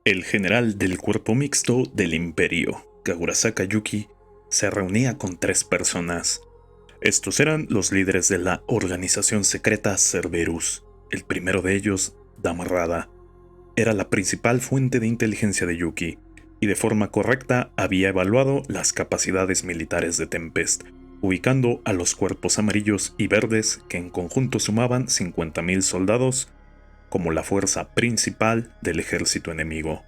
El general del cuerpo mixto del imperio, Kagurasaka Yuki, se reunía con 3 personas. Estos eran los líderes de la organización secreta Cerberus. El primero de ellos, Damrada, era la principal fuente de inteligencia de Yuki, y de forma correcta había evaluado las capacidades militares de Tempest, ubicando a los cuerpos amarillos y verdes, que en conjunto sumaban 50.000 soldados, como la fuerza principal del ejército enemigo.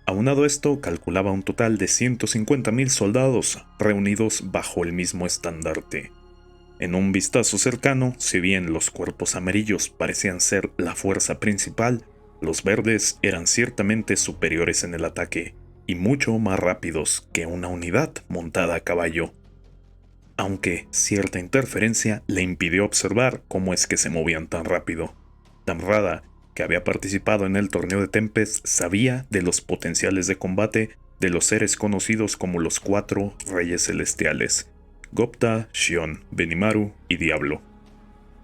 Aunado esto, calculaba un total de 150.000 soldados reunidos bajo el mismo estandarte. En un vistazo cercano, si bien los cuerpos amarillos parecían ser la fuerza principal, los verdes eran ciertamente superiores en el ataque, y mucho más rápidos que una unidad montada a caballo. Aunque cierta interferencia le impidió observar cómo es que se movían tan rápido. Damrada, que había participado en el torneo de Tempest, sabía de los potenciales de combate de los seres conocidos como los 4 Reyes Celestiales: Gupta, Shion, Benimaru y Diablo.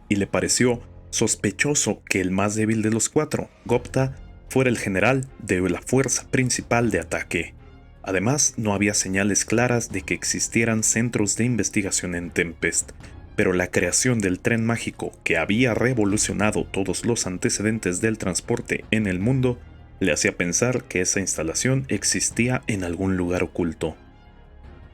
Y le pareció sospechoso que el más débil de los 4, Gupta, fuera el general de la fuerza principal de ataque. Además, no había señales claras de que existieran centros de investigación en Tempest, pero la creación del tren mágico, que había revolucionado todos los antecedentes del transporte en el mundo, le hacía pensar que esa instalación existía en algún lugar oculto.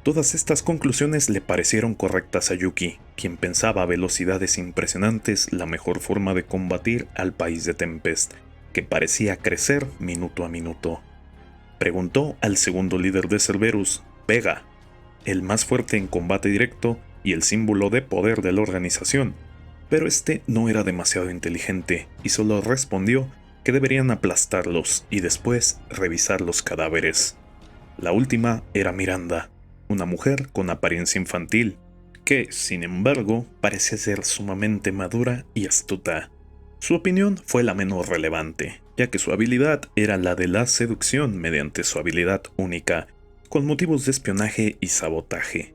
Todas estas conclusiones le parecieron correctas a Yuki, quien pensaba a velocidades impresionantes la mejor forma de combatir al país de Tempest, que parecía crecer minuto a minuto. Preguntó al segundo líder de Cerberus, Vega, el más fuerte en combate directo y el símbolo de poder de la organización, pero este no era demasiado inteligente y solo respondió que deberían aplastarlos y después revisar los cadáveres. La última era Miranda, una mujer con apariencia infantil, que, sin embargo, parecía ser sumamente madura y astuta. Su opinión fue la menos relevante, ya que su habilidad era la de la seducción mediante su habilidad única, con motivos de espionaje y sabotaje.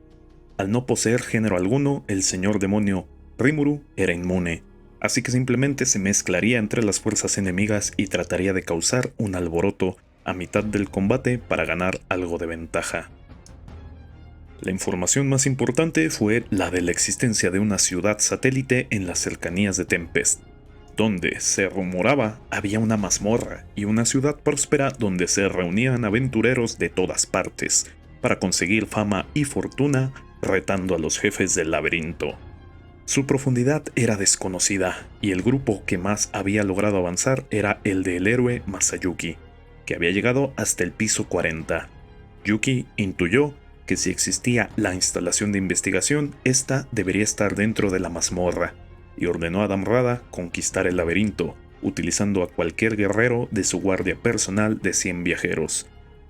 Al no poseer género alguno, el señor demonio Rimuru era inmune, así que simplemente se mezclaría entre las fuerzas enemigas y trataría de causar un alboroto a mitad del combate para ganar algo de ventaja. La información más importante fue la de la existencia de una ciudad satélite en las cercanías de Tempest, donde se rumoraba había una mazmorra y una ciudad próspera donde se reunían aventureros de todas partes para conseguir fama y fortuna retando a los jefes del laberinto. Su profundidad era desconocida y el grupo que más había logrado avanzar era el del héroe Masayuki, que había llegado hasta el piso 40. Yuki intuyó que si existía la instalación de investigación, esta debería estar dentro de la mazmorra, y ordenó a Damrada conquistar el laberinto, utilizando a cualquier guerrero de su guardia personal de 100 viajeros.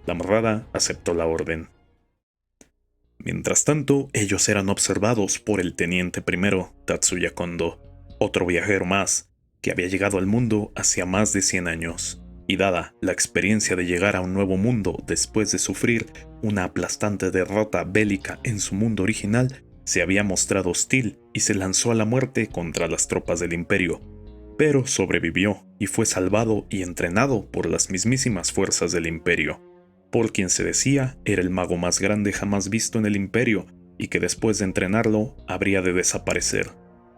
Damrada aceptó la orden. Mientras tanto, ellos eran observados por el teniente primero, Tatsuya Kondo, otro viajero más, que había llegado al mundo hacía más de 100 años. Y dada la experiencia de llegar a un nuevo mundo después de sufrir una aplastante derrota bélica en su mundo original, se había mostrado hostil y se lanzó a la muerte contra las tropas del imperio, pero sobrevivió y fue salvado y entrenado por las mismísimas fuerzas del imperio, por quien se decía era el mago más grande jamás visto en el imperio y que después de entrenarlo habría de desaparecer.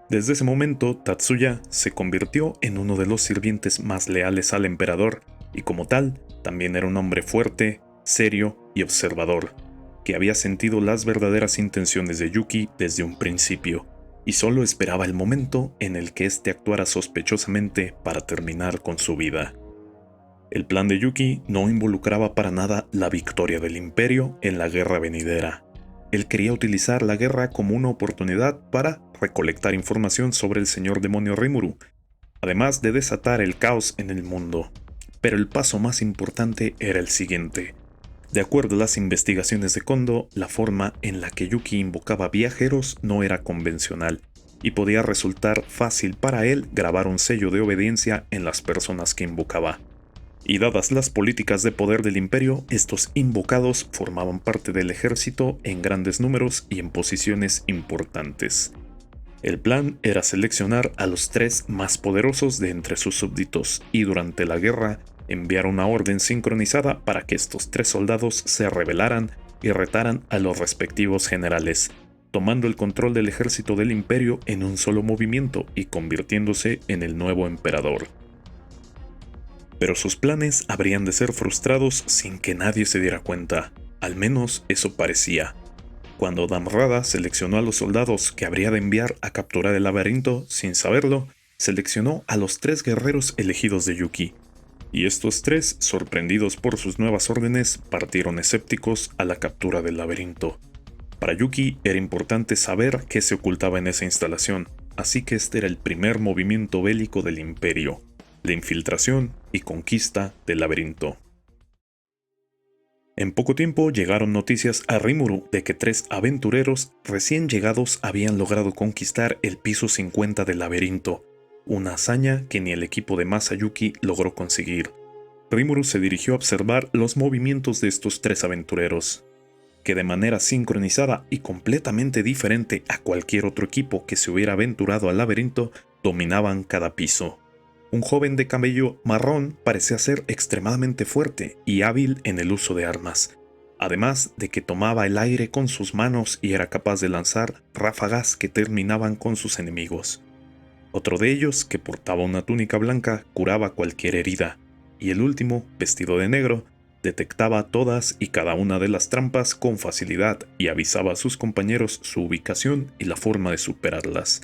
Desde ese momento, Tatsuya se convirtió en uno de los sirvientes más leales al emperador y como tal, también era un hombre fuerte, serio y observador, que había sentido las verdaderas intenciones de Yuki desde un principio y solo esperaba el momento en el que éste actuara sospechosamente para terminar con su vida. El plan de Yuki no involucraba para nada la victoria del imperio en la guerra venidera. Él quería utilizar la guerra como una oportunidad para recolectar información sobre el señor demonio Rimuru, además de desatar el caos en el mundo. Pero el paso más importante era el siguiente. De acuerdo a las investigaciones de Kondo, la forma en la que Yuki invocaba viajeros no era convencional, y podía resultar fácil para él grabar un sello de obediencia en las personas que invocaba. Y dadas las políticas de poder del imperio, estos invocados formaban parte del ejército en grandes números y en posiciones importantes. El plan era seleccionar a los 3 más poderosos de entre sus súbditos y durante la guerra enviar una orden sincronizada para que estos 3 soldados se rebelaran y retaran a los respectivos generales, tomando el control del ejército del imperio en un solo movimiento y convirtiéndose en el nuevo emperador. Pero sus planes habrían de ser frustrados sin que nadie se diera cuenta, al menos eso parecía. Cuando Damrada seleccionó a los soldados que habría de enviar a capturar el laberinto, sin saberlo, seleccionó a los 3 guerreros elegidos de Yuki, y estos 3, sorprendidos por sus nuevas órdenes, partieron escépticos a la captura del laberinto. Para Yuki era importante saber qué se ocultaba en esa instalación, así que este era el primer movimiento bélico del imperio, la infiltración y conquista del laberinto. En poco tiempo llegaron noticias a Rimuru de que 3 aventureros recién llegados habían logrado conquistar el piso 50 del laberinto, una hazaña que ni el equipo de Masayuki logró conseguir. Rimuru se dirigió a observar los movimientos de estos 3 aventureros, que de manera sincronizada y completamente diferente a cualquier otro equipo que se hubiera aventurado al laberinto, dominaban cada piso. Un joven de cabello marrón parecía ser extremadamente fuerte y hábil en el uso de armas, además de que tomaba el aire con sus manos y era capaz de lanzar ráfagas que terminaban con sus enemigos. Otro de ellos, que portaba una túnica blanca, curaba cualquier herida, y el último, vestido de negro, detectaba todas y cada una de las trampas con facilidad y avisaba a sus compañeros su ubicación y la forma de superarlas.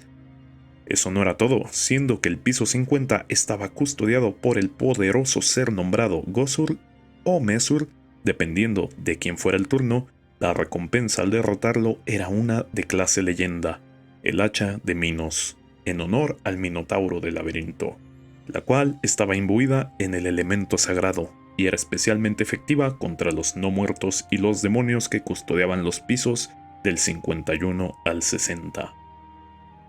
Eso no era todo, siendo que el piso 50 estaba custodiado por el poderoso ser nombrado Gosur o Mesur, dependiendo de quién fuera el turno. La recompensa al derrotarlo era una de clase leyenda, el hacha de Minos, en honor al Minotauro del laberinto, la cual estaba imbuida en el elemento sagrado y era especialmente efectiva contra los no muertos y los demonios que custodiaban los pisos del 51 al 60.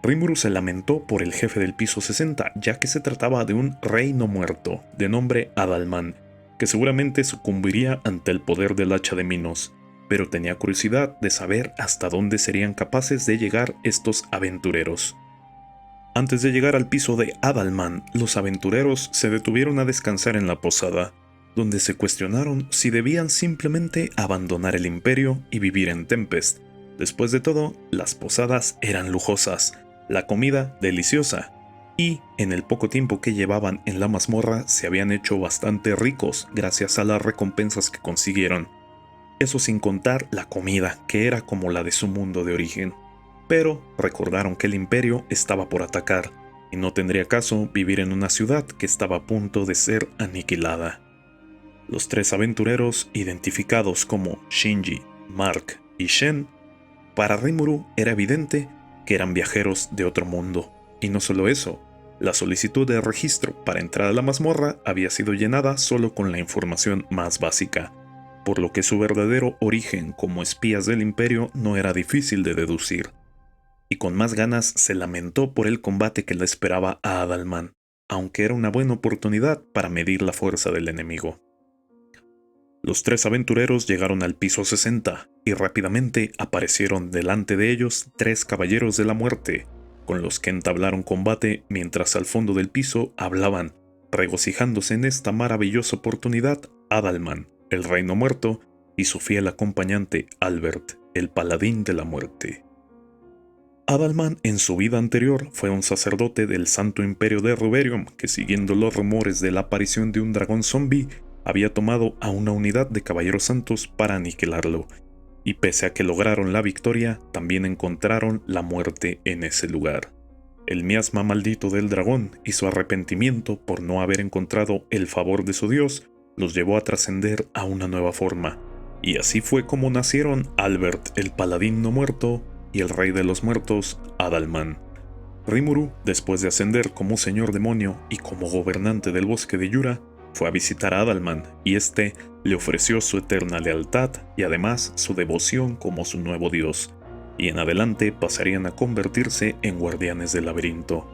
Rimuru se lamentó por el jefe del piso 60, ya que se trataba de un rey no muerto, de nombre Adalman, que seguramente sucumbiría ante el poder del hacha de Minos, pero tenía curiosidad de saber hasta dónde serían capaces de llegar estos aventureros. Antes de llegar al piso de Adalman, los aventureros se detuvieron a descansar en la posada, donde se cuestionaron si debían simplemente abandonar el imperio y vivir en Tempest. Después de todo, las posadas eran lujosas, la comida deliciosa, y en el poco tiempo que llevaban en la mazmorra se habían hecho bastante ricos gracias a las recompensas que consiguieron. Eso sin contar la comida, que era como la de su mundo de origen. Pero recordaron que el imperio estaba por atacar, y no tendría caso vivir en una ciudad que estaba a punto de ser aniquilada. Los 3 aventureros, identificados como Shinji, Mark y Shen, para Rimuru era evidente que eran viajeros de otro mundo. Y no solo eso, la solicitud de registro para entrar a la mazmorra había sido llenada solo con la información más básica, por lo que su verdadero origen como espías del imperio no era difícil de deducir. Y con más ganas se lamentó por el combate que le esperaba a Adalman, aunque era una buena oportunidad para medir la fuerza del enemigo. Los 3 aventureros llegaron al piso 60 y rápidamente aparecieron delante de ellos 3 caballeros de la muerte, con los que entablaron combate mientras al fondo del piso hablaban, regocijándose en esta maravillosa oportunidad, Adalman, el reino muerto, y su fiel acompañante Albert, el paladín de la muerte. Adalman en su vida anterior fue un sacerdote del Santo Imperio de Ruberium que, siguiendo los rumores de la aparición de un dragón zombie, había tomado a una unidad de caballeros santos para aniquilarlo, y pese a que lograron la victoria, también encontraron la muerte en ese lugar. El miasma maldito del dragón y su arrepentimiento por no haber encontrado el favor de su dios los llevó a trascender a una nueva forma, y así fue como nacieron Albert el paladín no muerto y el rey de los muertos, Adalman. Rimuru, después de ascender como señor demonio y como gobernante del bosque de Yura, fue a visitar a Adalman y este le ofreció su eterna lealtad y además su devoción como su nuevo dios, y en adelante pasarían a convertirse en guardianes del laberinto.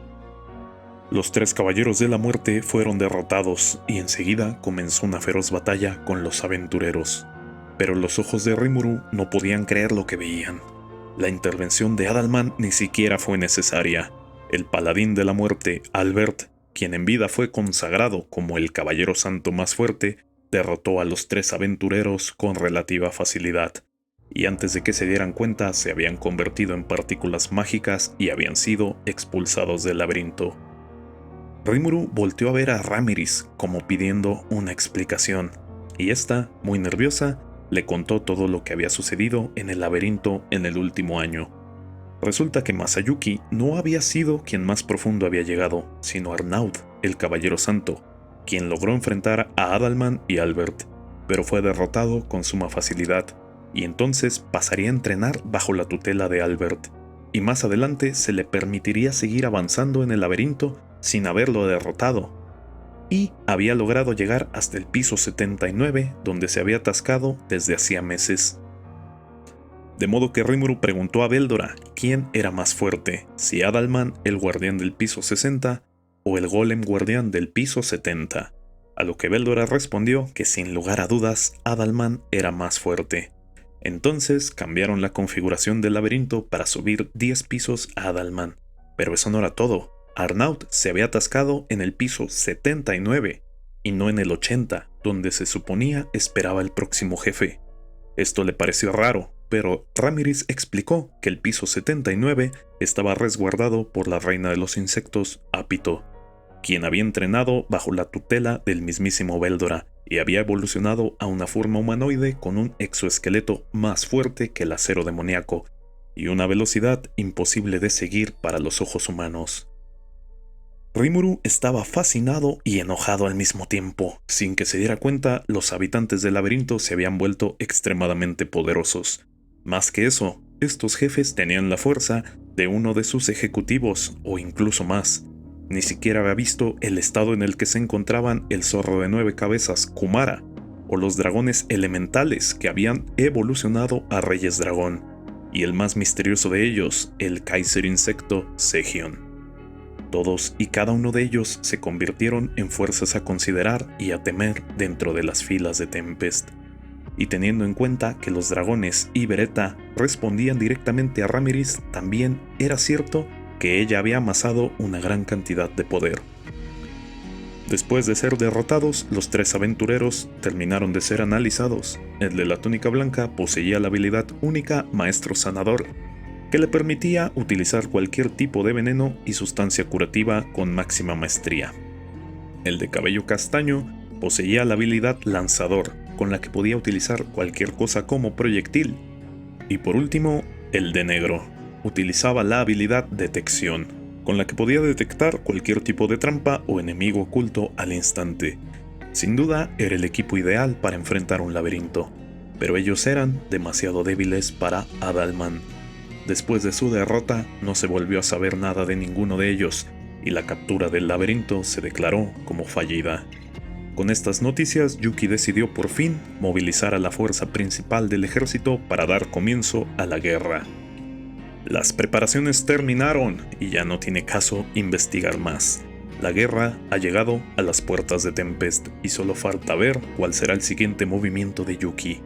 Los 3 caballeros de la muerte fueron derrotados y enseguida comenzó una feroz batalla con los aventureros. Pero los ojos de Rimuru no podían creer lo que veían. La intervención de Adalman ni siquiera fue necesaria. El paladín de la muerte, Albert, quien en vida fue consagrado como el caballero santo más fuerte, derrotó a los 3 aventureros con relativa facilidad, y antes de que se dieran cuenta se habían convertido en partículas mágicas y habían sido expulsados del laberinto. Rimuru volteó a ver a Ramiris como pidiendo una explicación, y esta, muy nerviosa, le contó todo lo que había sucedido en el laberinto en el último año. Resulta que Masayuki no había sido quien más profundo había llegado, sino Arnaud, el Caballero Santo, quien logró enfrentar a Adalman y Albert, pero fue derrotado con suma facilidad, y entonces pasaría a entrenar bajo la tutela de Albert, y más adelante se le permitiría seguir avanzando en el laberinto sin haberlo derrotado, y había logrado llegar hasta el piso 79, donde se había atascado desde hacía meses. De modo que Rimuru preguntó a Veldora quién era más fuerte, si Adalman, el guardián del piso 60, o el golem guardián del piso 70, a lo que Veldora respondió que sin lugar a dudas Adalman era más fuerte. Entonces cambiaron la configuración del laberinto para subir 10 pisos a Adalman, pero eso no era todo. Arnaud se había atascado en el piso 79 y no en el 80, donde se suponía esperaba el próximo jefe. Esto le pareció raro, pero Ramiris explicó que el piso 79 estaba resguardado por la reina de los insectos, Apito, quien había entrenado bajo la tutela del mismísimo Veldora y había evolucionado a una forma humanoide con un exoesqueleto más fuerte que el acero demoníaco y una velocidad imposible de seguir para los ojos humanos. Rimuru estaba fascinado y enojado al mismo tiempo. Sin que se diera cuenta, los habitantes del laberinto se habían vuelto extremadamente poderosos. Más que eso, estos jefes tenían la fuerza de uno de sus ejecutivos o incluso más. Ni siquiera había visto el estado en el que se encontraban el zorro de 9 cabezas, Kumara, o los dragones elementales que habían evolucionado a reyes dragón, y el más misterioso de ellos, el Kaiser insecto, Segion. Todos y cada uno de ellos se convirtieron en fuerzas a considerar y a temer dentro de las filas de Tempest. Y teniendo en cuenta que los dragones y Beretta respondían directamente a Ramiris, también era cierto que ella había amasado una gran cantidad de poder. Después de ser derrotados, los 3 aventureros terminaron de ser analizados. El de la túnica blanca poseía la habilidad única Maestro Sanador, que le permitía utilizar cualquier tipo de veneno y sustancia curativa con máxima maestría. El de cabello castaño poseía la habilidad Lanzador, con la que podía utilizar cualquier cosa como proyectil. Y por último, el de negro utilizaba la habilidad Detección, con la que podía detectar cualquier tipo de trampa o enemigo oculto al instante. Sin duda, era el equipo ideal para enfrentar un laberinto, pero ellos eran demasiado débiles para Adalman. Después de su derrota, no se volvió a saber nada de ninguno de ellos, y la captura del laberinto se declaró como fallida. Con estas noticias, Yuki decidió por fin movilizar a la fuerza principal del ejército para dar comienzo a la guerra. Las preparaciones terminaron y ya no tiene caso investigar más. La guerra ha llegado a las puertas de Tempest y solo falta ver cuál será el siguiente movimiento de Yuki.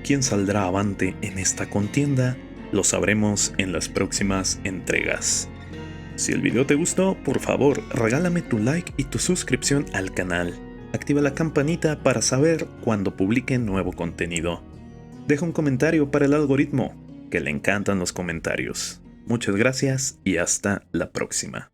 ¿Quién saldrá avante en esta contienda? Lo sabremos en las próximas entregas. Si el video te gustó, por favor, regálame tu like y tu suscripción al canal. Activa la campanita para saber cuando publique nuevo contenido. Deja un comentario para el algoritmo, que le encantan los comentarios. Muchas gracias y hasta la próxima.